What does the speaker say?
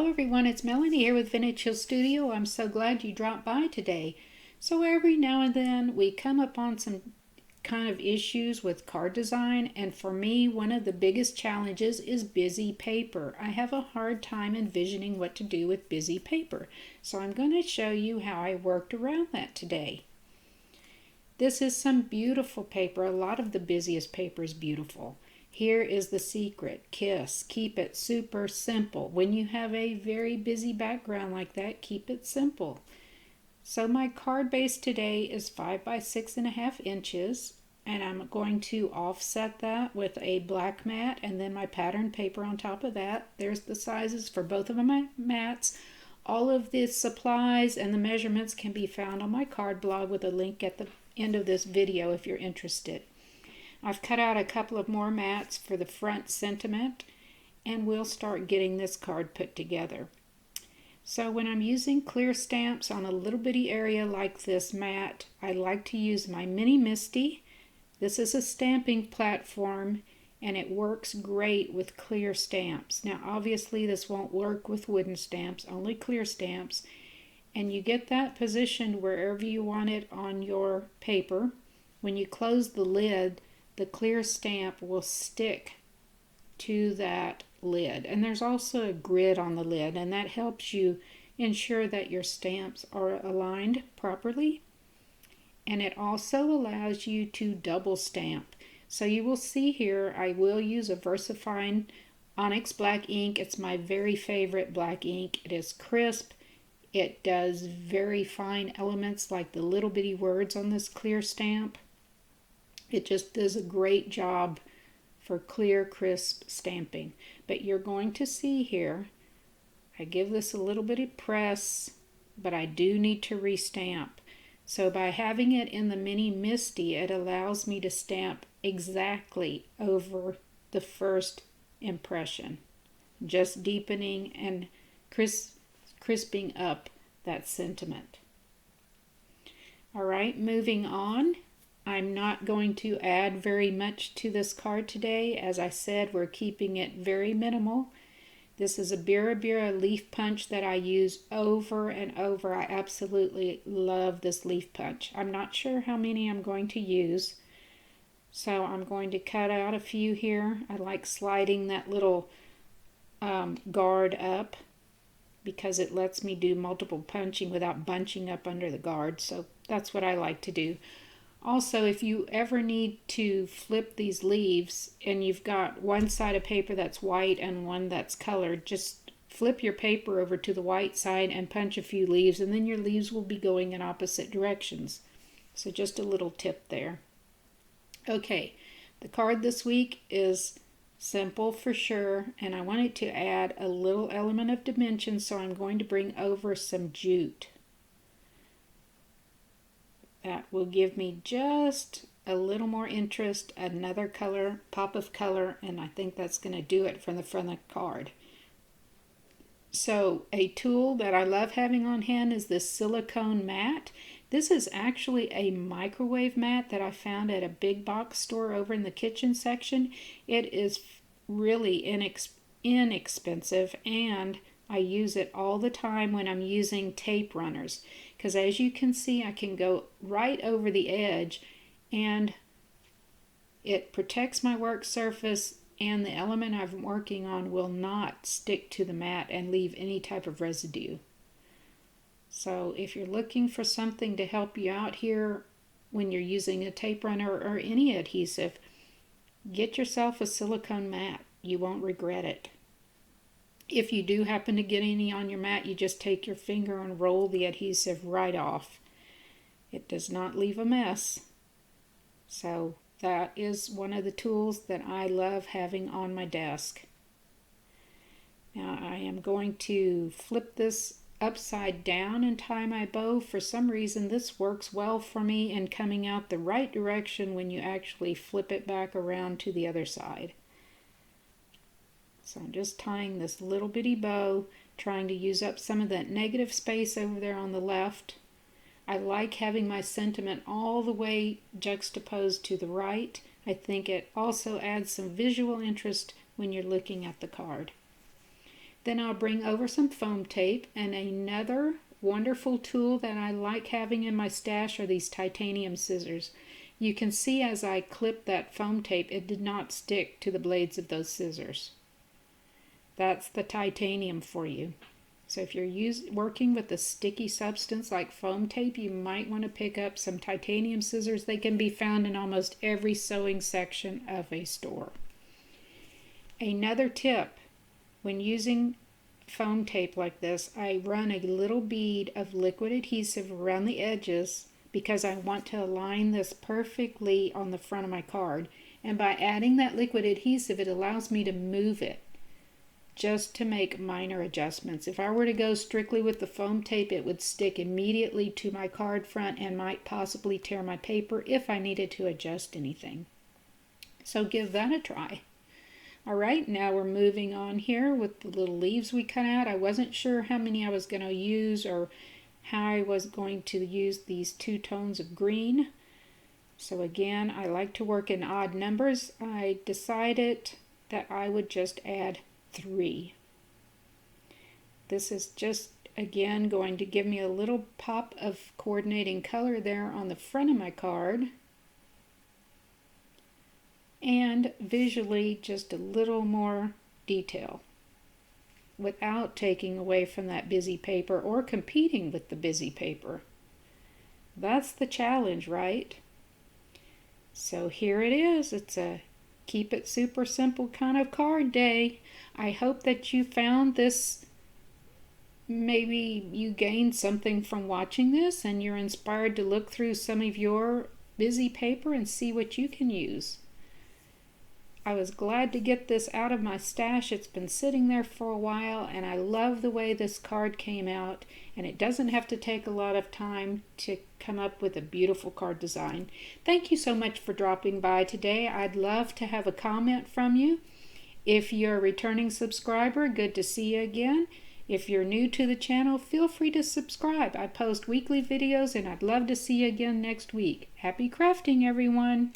Hello everyone, it's Melanie here with Vintage Hill Studio. I'm so glad you dropped by today. So every now and then we come upon some kind of issues with card design, and for me one of the biggest challenges is busy paper. I have a hard time envisioning what to do with busy paper. So I'm going to show you how I worked around that today. This is some beautiful paper. A lot of the busiest paper is beautiful. Here is the secret. KISS. Keep it super simple. When you have a very busy background like that, keep it simple. So my card base today is 5 by 6.5 inches, and I'm going to offset that with a black mat and then my pattern paper on top of that. There's the sizes for both of my mats. All of the supplies and the measurements can be found on my card blog with a link at the end of this video if you're interested. I've cut out a couple of more mats for the front sentiment, and we'll start getting this card put together. So when I'm using clear stamps on a little bitty area like this mat, I like to use my Mini Misty. This is a stamping platform and it works great with clear stamps. Now obviously this won't work with wooden stamps, only clear stamps. And you get that positioned wherever you want it on your paper. When you close the lid, the clear stamp will stick to that lid. And there's also a grid on the lid, and that helps you ensure that your stamps are aligned properly. And it also allows you to double stamp. So you will see here I will use a VersaFine Onyx black ink. It's my very favorite black ink. It is crisp. It does very fine elements like the little bitty words on this clear stamp. It just does a great job for clear, crisp stamping. But you're going to see here, I give this a little bit of press, but I do need to restamp. So by having it in the Mini Misty, it allows me to stamp exactly over the first impression, just deepening and crisping up that sentiment. All right, moving on. I'm not going to add very much to this card today. As I said, we're keeping it very minimal. This is a Bira Bira leaf punch that I use over and over. I absolutely love this leaf punch. I'm not sure how many I'm going to use, so I'm going to cut out a few here. I like sliding that little guard up because it lets me do multiple punching without bunching up under the guard, so that's what I like to do. Also, if you ever need to flip these leaves and you've got one side of paper that's white and one that's colored, just flip your paper over to the white side and punch a few leaves, and then your leaves will be going in opposite directions. So just a little tip there. Okay, the card this week is simple for sure, and I wanted to add a little element of dimension, so I'm going to bring over some jute. That will give me just a little more interest, another color, pop of color, and I think that's going to do it from the front of the card. So a tool that I love having on hand is this silicone mat. This is actually a microwave mat that I found at a big box store over in the kitchen section. It is really inexpensive, and I use it all the time when I'm using tape runners, because as you can see I can go right over the edge and it protects my work surface, and the element I'm working on will not stick to the mat and leave any type of residue. So if you're looking for something to help you out here when you're using a tape runner or any adhesive, get yourself a silicone mat. You won't regret it. If you do happen to get any on your mat, you just take your finger and roll the adhesive right off. It does not leave a mess. So that is one of the tools that I love having on my desk. Now I am going to flip this upside down and tie my bow. For some reason this works well for me in coming out the right direction when you actually flip it back around to the other side. So I'm just tying this little bitty bow, trying to use up some of that negative space over there on the left. I like having my sentiment all the way juxtaposed to the right. I think it also adds some visual interest when you're looking at the card. Then I'll bring over some foam tape, and another wonderful tool that I like having in my stash are these titanium scissors. You can see as I clipped that foam tape, it did not stick to the blades of those scissors. That's the titanium for you. So if you're working with a sticky substance like foam tape, you might want to pick up some titanium scissors. They can be found in almost every sewing section of a store. Another tip, when using foam tape like this, I run a little bead of liquid adhesive around the edges because I want to align this perfectly on the front of my card. And by adding that liquid adhesive, it allows me to move it just to make minor adjustments. If I were to go strictly with the foam tape, it would stick immediately to my card front and might possibly tear my paper if I needed to adjust anything. So give that a try. All right, now we're moving on here with the little leaves we cut out. I wasn't sure how many I was going to use or how I was going to use these 2 tones of green. So again, I like to work in odd numbers. I decided that I would just add 3. This is just, again, going to give me a little pop of coordinating color there on the front of my card. And visually, just a little more detail without taking away from that busy paper or competing with the busy paper. That's the challenge, right? So here it is. It's a keep it super simple kind of card day. I hope that you found this, maybe you gained something from watching this and you're inspired to look through some of your busy paper and see what you can use. I was glad to get this out of my stash. It's been sitting there for a while, and I love the way this card came out, and it doesn't have to take a lot of time to come up with a beautiful card design. Thank you so much for dropping by today. I'd love to have a comment from you. If you're a returning subscriber, good to see you again. If you're new to the channel, feel free to subscribe. I post weekly videos, and I'd love to see you again next week. Happy crafting, everyone!